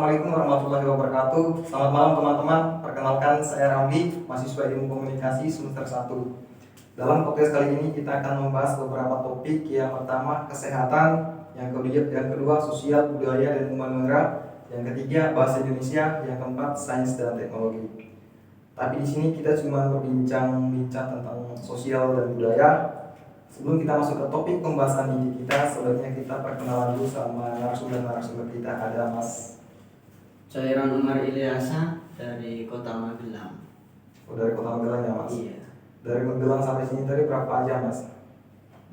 Assalamualaikum warahmatullahi wabarakatuh. Selamat malam teman-teman. Perkenalkan saya Ramli, mahasiswa Ilmu Komunikasi semester 1. Dalam podcast kali ini kita akan membahas beberapa topik. Yang pertama kesehatan, yang kedua sosial, budaya dan humaniora, yang ketiga bahasa Indonesia, yang keempat sains dan teknologi. Tapi di sini kita cuma berbincang-bincang tentang sosial dan budaya. Sebelum kita masuk ke topik pembahasan ini sebaiknya kita perkenalan dulu sama narasumber kita. Ada Mas. Cairan Umar Ilyasa dari Kota Magelang. Oh, dari Kota Magelang ya Mas? Iya. Dari Magelang sampai sini tadi berapa jam Mas?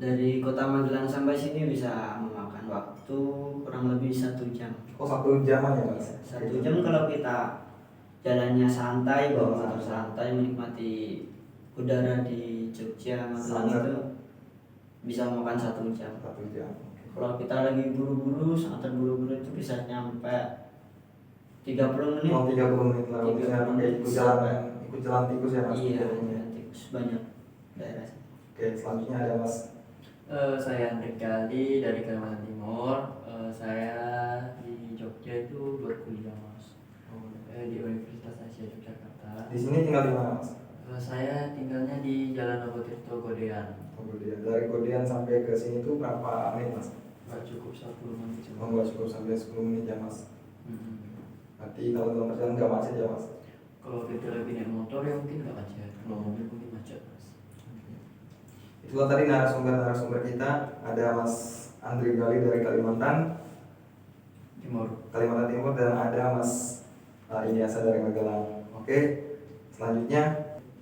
Dari Kota Magelang sampai sini bisa memakan waktu kurang lebih 1 jam. Oh, 1 jam ya Mas? Iya, 1 jam kalau kita jalannya santai, bawa motor santai, menikmati udara di Jogja, Magelang itu bisa memakan 1 jam. 1 jam. Kalau kita lagi buru-buru, sangat terburu-buru itu bisa nyampe 30 menit. Oh, 30 menit lah. Bisa pakai ikut jalan tikus ya Mas? Iya, jalan tikus banyak daerah. Oke, selanjutnya ada Mas. Saya Andri Gali dari Kalimantan Timur. Saya di Jogja itu berkuliah Mas. Di Universitas Asia Yogyakarta. Di sini tinggal di mana Mas? Saya tinggalnya di Jalan Nogotirto Godean. Kemudian dari Godean sampai ke sini tuh berapa menit Mas? Nggak cukup 10 menit. Oh, nggak cukup sampai 10 menit ya Mas. Berarti kalau dalam perjalanan nggak macet ya Mas? Kalau kita lagi naik motor ya mungkin nggak macet. Kalau mobil mungkin macet Mas. Itulah tadi narasumber kita. Ada Mas Andri Gali dari Kalimantan Timur. Dan ada Mas Ilyasa dari Magelang. Oke, selanjutnya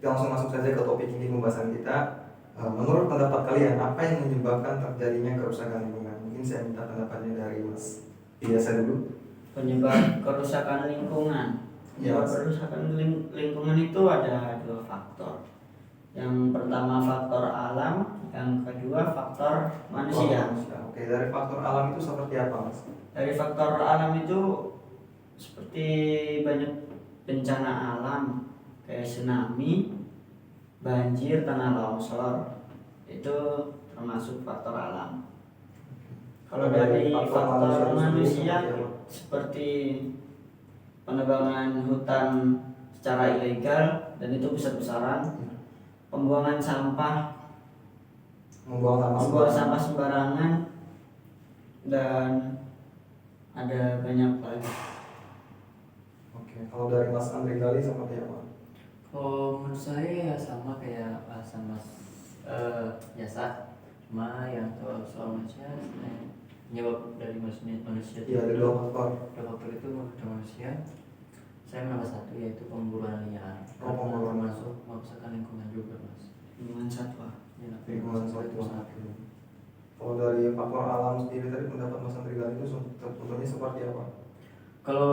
kita langsung masuk saja ke topik ini pembahasan kita. Menurut pendapat kalian, apa yang menyebabkan terjadinya kerusakan lingkungan? Mungkin saya minta pendapatnya dari Mas Ilyasa dulu. Penyebab kerusakan lingkungan. Ya, Kerusakan lingkungan itu ada 2 faktor. Yang pertama faktor alam, yang kedua faktor manusia. Oke, dari faktor alam itu seperti apa Mas? Dari faktor alam itu seperti banyak bencana alam kayak tsunami, banjir, tanah longsor. Itu termasuk faktor alam. Kalau dari faktor manusia seperti penebangan hutan secara ilegal dan itu besar-besaran, pembuangan sampah, membuang sampah sembarangan, dan ada banyak lagi. Oke, kalau dari Mas Andri Gali seperti apa? Kalau menurut saya ya sama kayak bahasan Mas Yasa, cuma yang soal manusia penyebab dari manusia Iya, ada 2 faktor. Dua faktor itu faktor manusia. Saya menambah 1 yaitu pemburuan liar. Oh, pemburuan. Masuk merusakan lingkungan juga Mas. Lingkungan satwa. Ya, Lingkungan itu satwa. satu. Kalau dari faktor alam sendiri tadi pendapat Mas Andri Gali itu contohnya seperti apa? Kalau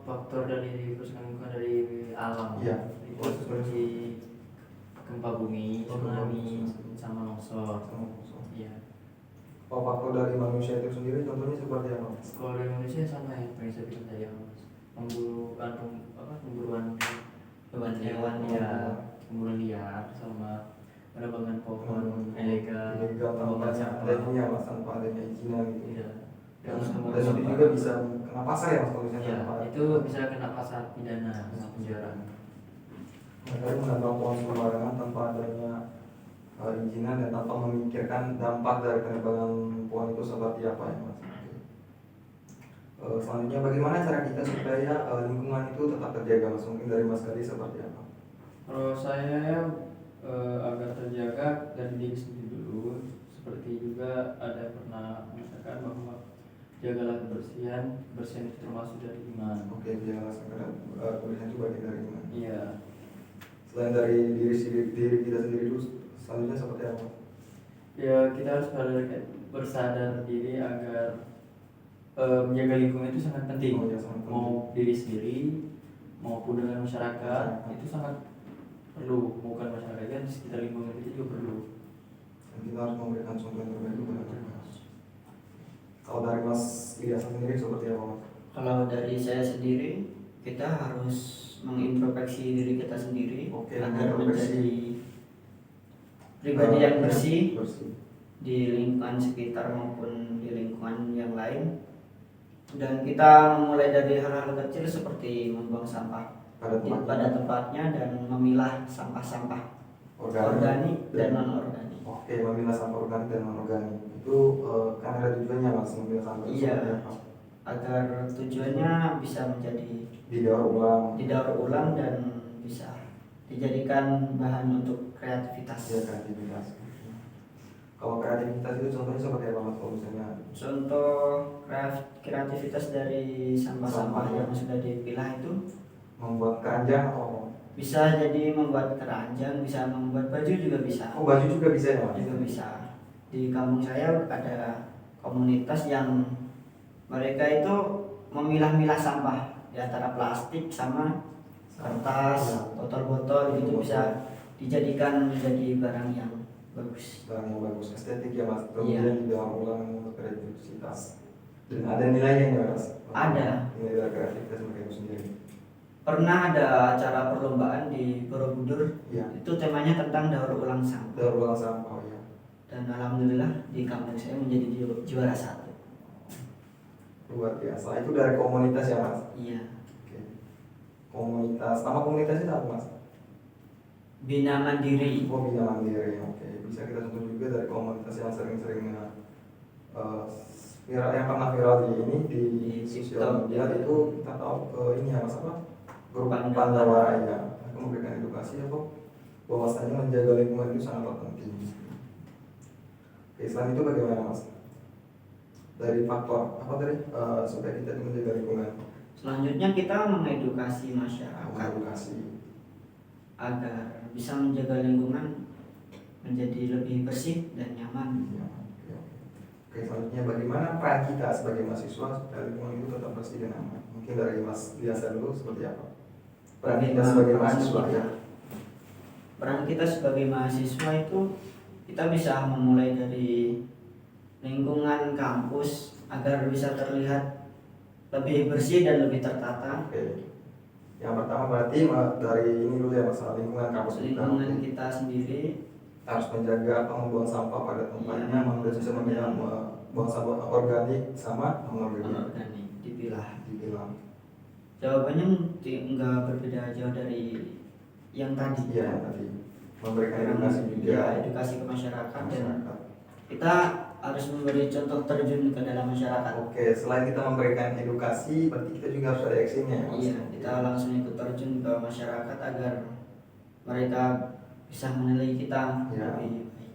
faktor dari kerusakan lingkungan dari alam, Iya. itu seperti gempa bumi, tsunami, sama longsor. Iya. Kalau faktor dari manusia itu sendiri contohnya seperti apa Mas? Kalau dari Indonesia sama ya, yang saya bilang tadi Mas. Pemburuan hewan ya, pemburuan liar sama penebangan pohon ilegal, pembuangan sampah. adanya Mas, tanpa adanya izinan gitu. Iya. Dan itu juga bisa kena pasal ya Mas kalau misalnya Iya, tanpa. itu bisa kena pasal pidana, kena penjara. Mereka menambang pohon sembarangan tanpa adanya izinan dan tanpa memikirkan dampak dari penebangan pohon itu seperti apa ya Mas. Selanjutnya bagaimana cara kita supaya lingkungan itu tetap terjaga Mas? Mungkin dari Mas Gali seperti apa? Kalau saya agar terjaga dari diri sendiri dulu, seperti juga ada pernah mengatakan bahwa jagalah kebersihan itu termasuk dari iman. Oke, biar sekarang kebersihan itu bagian dari iman. Iya. Selain dari diri kita sendiri dulu, selanjutnya seperti apa? Ya kita harus bersadar diri agar menjaga lingkungan itu sangat penting. Oh, ya, sangat penting. Mau diri sendiri maupun dengan masyarakat itu sangat perlu. Bukan masyarakat kan sekitar lingkungan itu juga perlu. Dan kita harus memberikan contoh yang terbaik kepada mereka. Kalau dari Mas Ilyasa sendiri seperti apa Mas? Kalau dari saya sendiri, kita harus mengintrospeksi diri kita sendiri. Oke, agar mengintrospeksi. menjadi pribadi yang bersih bersih. di lingkungan sekitar maupun di lingkungan yang lain. Dan kita memulai dari hal-hal kecil seperti membuang sampah pada tempatnya dan memilah sampah-sampah organik dan non organik. Oke, memilah sampah organik dan non organik itu kan ada tujuannya mas, memilah sampah itu Iya, seperti apa? agar tujuannya bisa menjadi didaur ulang dan bisa dijadikan bahan untuk kreativitas. ya, kreativitas. Kalau kreativitas itu contohnya seperti apa mas? Kalau misalnya Contoh kreativitas dari sampah-sampah Sampah. yang sudah dipilah itu membuat keranjang atau bisa jadi membuat keranjang, bisa membuat baju juga bisa. oh baju juga bisa ya mas? Juga bisa. Di kampung saya ada komunitas yang mereka itu memilah-milah sampah di antara plastik sama kertas, botol-botol itu bisa dijadikan menjadi barang yang bagus. Barang yang bagus, estetik ya mas. Iya. Kemudian didaur ulang untuk kreativitas. Dan ada nilainya ya mas? Ada. Nilai kreativitas mereka itu sendiri. Pernah ada acara perlombaan di Borobudur, Iya. itu temanya tentang daur ulang sampah. Daur ulang sampah ya. Dan alhamdulillah di kampung saya menjadi juara 1. Luar biasa. Itu dari komunitas ya mas? Iya. Oke. Komunitas. Nama komunitasnya apa mas? Bina Mandiri. Oh Bina Mandiri. Oke. Bisa kita contoh juga dari komunitas yang sering-sering viral, yang pernah viral di sosial media itu kita tahu ini ya mas apa? Grup Pandawara ya. Aku memberikan edukasi apa? Bahwasanya menjaga lingkungan itu sangat penting. Oke, selain itu bagaimana mas? Dari faktor apa tadi supaya kita menjaga lingkungan? Selanjutnya kita mengedukasi masyarakat Edukasi. agar bisa menjaga lingkungan menjadi lebih bersih dan nyaman. Ya, oke, selanjutnya bagaimana peran kita sebagai mahasiswa supaya lingkungan itu tetap bersih dan aman? Mungkin dari mas biasa dulu seperti apa? Peran kita sebagai mahasiswa ya. Peran kita sebagai mahasiswa itu kita bisa memulai dari lingkungan kampus agar bisa terlihat lebih bersih dan lebih tertata. Oke. Yang pertama berarti dari ini dulu ya masalah lingkungan kampus kita. Lingkungan kita sendiri Harus menjaga membuang sampah pada tempatnya, bisa memilah buang sampah organik sama non organik dipilah. Jawabannya enggak berbeda jauh dari yang tadi. Iya, tadi memberikan edukasi juga. Ya, edukasi ke masyarakat dan kita harus memberi contoh terjun ke dalam masyarakat. Oke, selain kita memberikan edukasi, berarti kita juga harus ada actionnya ya mas? Iya, kita langsung ikut terjun ke masyarakat agar mereka bisa menilai kita Ya. lebih baik.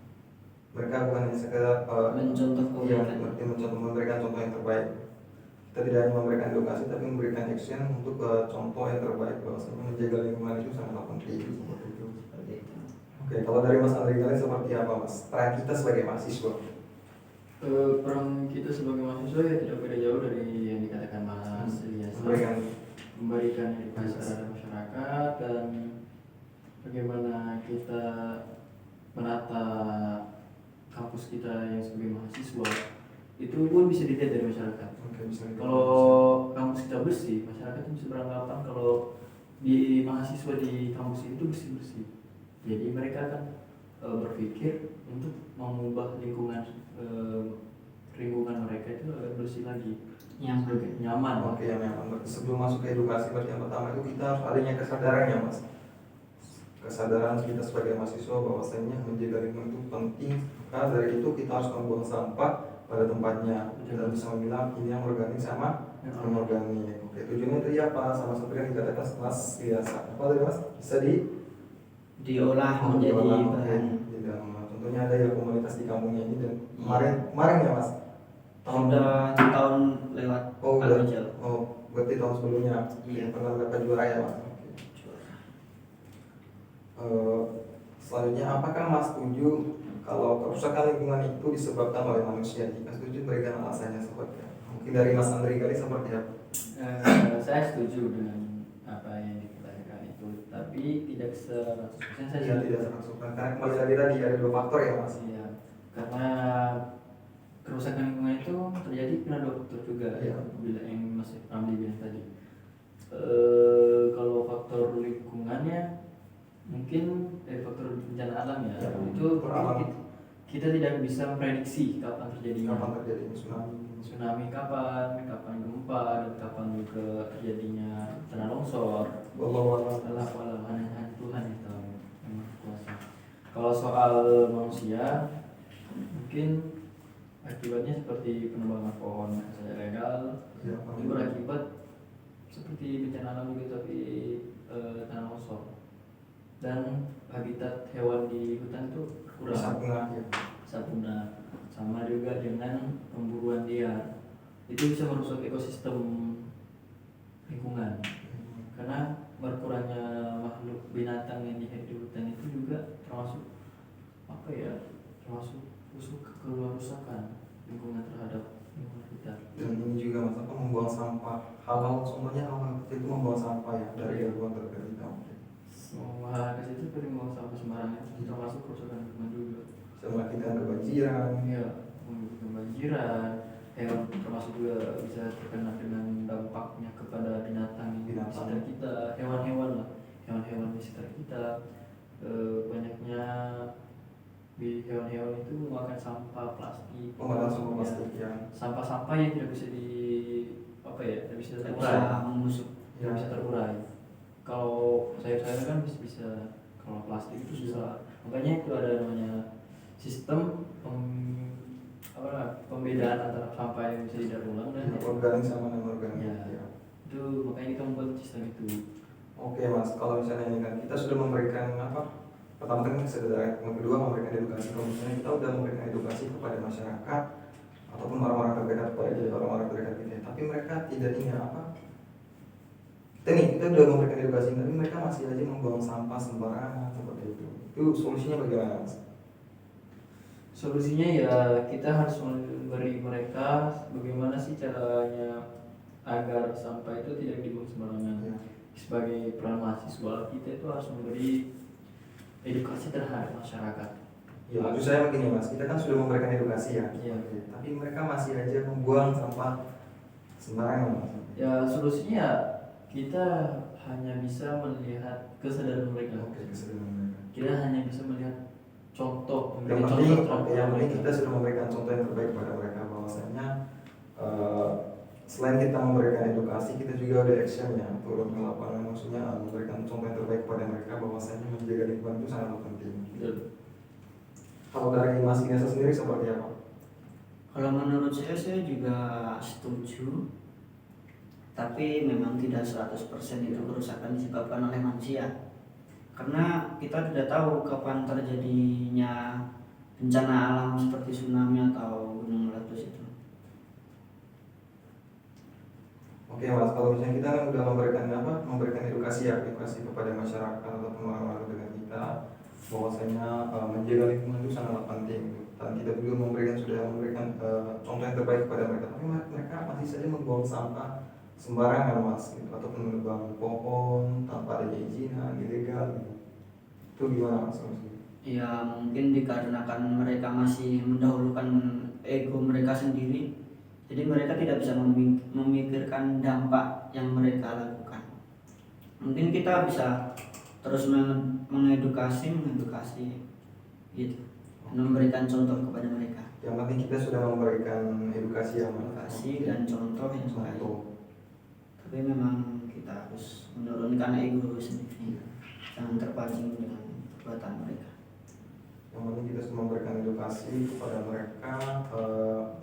Mereka bukan hanya sekedar Mencontoh kebaikan. memberikan contoh yang terbaik. Kita tidak hanya memberikan edukasi, tapi memberikan action untuk contoh yang terbaik bahwasanya menjaga lingkungan itu sangat penting. Seperti itu. Seperti itu. Oke, kalau dari Mas Andri kalian seperti apa mas? Peran kita sebagai mahasiswa? Peran kita sebagai mahasiswa ya tidak beda jauh dari yang dikatakan Mas Elias. Memberikan edukasi terhadap masyarakat dan bagaimana kita menata kampus kita yang sebagai mahasiswa itu pun bisa dilihat dari masyarakat. Oke, bisa Kalau kampus kita bersih, masyarakat itu bisa beranggapan kalau di mahasiswa di kampus itu bersih-bersih. Jadi mereka akan berpikir untuk mengubah lingkungan mereka itu agar bersih lagi, nyaman. Oke, yang nyaman. Sebelum masuk ke edukasi, berarti yang pertama itu kita harus adanya kesadaran ya mas. Kesadaran kita sebagai mahasiswa bahwasanya menjaga lingkungan itu penting. Karena dari itu kita harus membuang sampah pada tempatnya dan bisa memilah ini yang organik sama non organik. Oke, tujuannya itu ya apa? Sama seperti yang dikatakan mas biasa. Apa tadi mas? Bisa diolah menjadi bahan. Contohnya ada ya komunitas di kampungnya ini dan kemarin ya mas. Sudah tahun lewat. Berarti tahun sebelumnya. Iya. Pernah dapat juara ya mas. Selanjutnya apakah mas setuju kalau kerusakan lingkungan itu disebabkan oleh manusia? Jika setuju berikan alasannya seperti apa? Mungkin dari Mas Andri kali seperti apa? Saya setuju dengan apa yang dikatakan itu, tapi tidak 100% saya Ya, tidak 100%. Karena kembali lagi tadi ada dua faktor ya mas. Iya, karena kerusakan lingkungan itu terjadi karena dua faktor juga. Iya. Yang Mas Ramli bilang tadi. Kalau faktor lingkungannya mungkin dari faktor bencana alam ya. Itu kita tidak bisa memprediksi kapan terjadinya tsunami, kapan gempa, dan kapan juga terjadinya tanah longsor. Walau hanya Tuhan yang tahu, yang Maha Kuasa. Kalau soal manusia, mungkin akibatnya seperti penebangan pohon secara legal, itu berakibat seperti bencana alam juga, tapi tanah longsor. Dan habitat hewan di hutan itu kurang, punah. Sama juga dengan pemburuan liar, itu bisa merusak ekosistem lingkungan. Karena berkurangnya makhluk binatang yang hidup di hutan itu juga termasuk kerusakan lingkungan terhadap lingkungan kita. Dan ini juga masalah membuang sampah, hal-hal kecil itu membuang sampah ya dari lingkungan terdekat kita. Hal ke situ seperti membuang sampah sembarangan itu termasuk kerusakan lingkungan juga. Sama kita kebanjiran. Iya, kebanjiran. Hewan termasuk juga bisa terkena dengan dampaknya kepada binatang di sekitar kita, hewan-hewan di sekitar kita. Banyaknya di hewan-hewan itu memakan sampah plastik, sampah-sampah yang tidak bisa tidak bisa terurai. Kalau sayur-sayuran kan bisa, kalau plastik itu susah. Makanya itu ada namanya sistem pembedaan antara sampah yang bisa didaur ulang dan organik sama non organik. Ya. Itu makanya kita membuat sistem itu. Oke Mas, kalau misalnya ini kan kita sudah memberikan pertama kan kesadaran, yang kedua memberikan edukasi. Kalau misalnya kita sudah memberikan edukasi kepada masyarakat ataupun orang-orang terdekat kita, tapi mereka tidak ingat kita sudah memberikan edukasi, tapi mereka masih aja membuang sampah sembarangan seperti itu. Itu solusinya bagaimana Mas? Solusinya ya kita harus memberi mereka bagaimana sih caranya agar sampah itu tidak dibuang sembarangan. Ya. Sebagai peran mahasiswa kita itu harus memberi edukasi terhadap masyarakat. Ya, maksud saya begini Mas, kita kan sudah memberikan edukasi ya. Iya. Tapi mereka masih aja membuang sampah sembarangan Mas. Ya solusinya kita hanya bisa melihat kesadaran mereka. Kesadaran mereka. Kita hanya bisa melihat contoh. Yang penting kita sudah memberikan contoh yang terbaik kepada mereka, bahwasanya selain kita memberikan edukasi, kita juga ada actionnya, turun ke lapangan, maksudnya memberikan contoh yang terbaik kepada mereka, bahwasanya menjaga lingkungan itu sangat penting. Kalau dari Mas Inesa sendiri seperti apa? Kalau menurut saya juga setuju, tapi memang tidak 100% itu kerusakan disebabkan oleh manusia. Karena kita tidak tahu kapan terjadinya bencana alam seperti tsunami atau gunung meletus itu. Oke Mas, kalau misalnya kita kan udah memberikan edukasi kepada masyarakat ataupun orang-orang terdekat kita, bahwasanya menjaga lingkungan itu sangat penting, dan kita juga sudah memberikan contoh yang terbaik kepada mereka, tapi mereka masih saja membuang sampah sembarangan Mas, gitu, ataupun menebang pohon tanpa adanya izinan ilegal gitu. Itu gimana Mas? Ya mungkin dikarenakan mereka masih mendahulukan ego mereka sendiri, jadi mereka tidak bisa memikirkan dampak yang mereka lakukan. Mungkin kita bisa terus mengedukasi gitu, memberikan contoh kepada mereka. Yang penting kita sudah memberikan edukasi dan contoh yang baik. Tapi memang kita harus menurunkan ego sendiri, jangan terpancing dengan perbuatan mereka. Yang penting kita sudah memberikan edukasi kepada mereka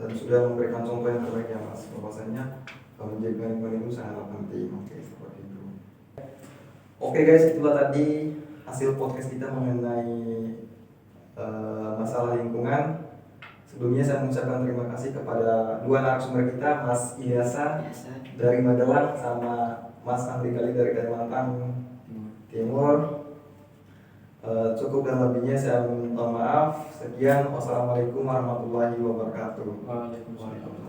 dan sudah memberikan contoh yang terbaik ya Mas, bahwasanya menjaga lingkungan itu sangat penting. Oke, seperti itu. Oke guys, itulah tadi hasil podcast kita mengenai masalah lingkungan. Sebelumnya saya mengucapkan terima kasih kepada dua narasumber kita, Mas Ilyasa dari Magelang sama Mas Andri Kali dari Kalimantan Timur. Cukup dan lebihnya saya minta maaf. Sekian, wassalamualaikum warahmatullahi wabarakatuh. Waalaikumsalam.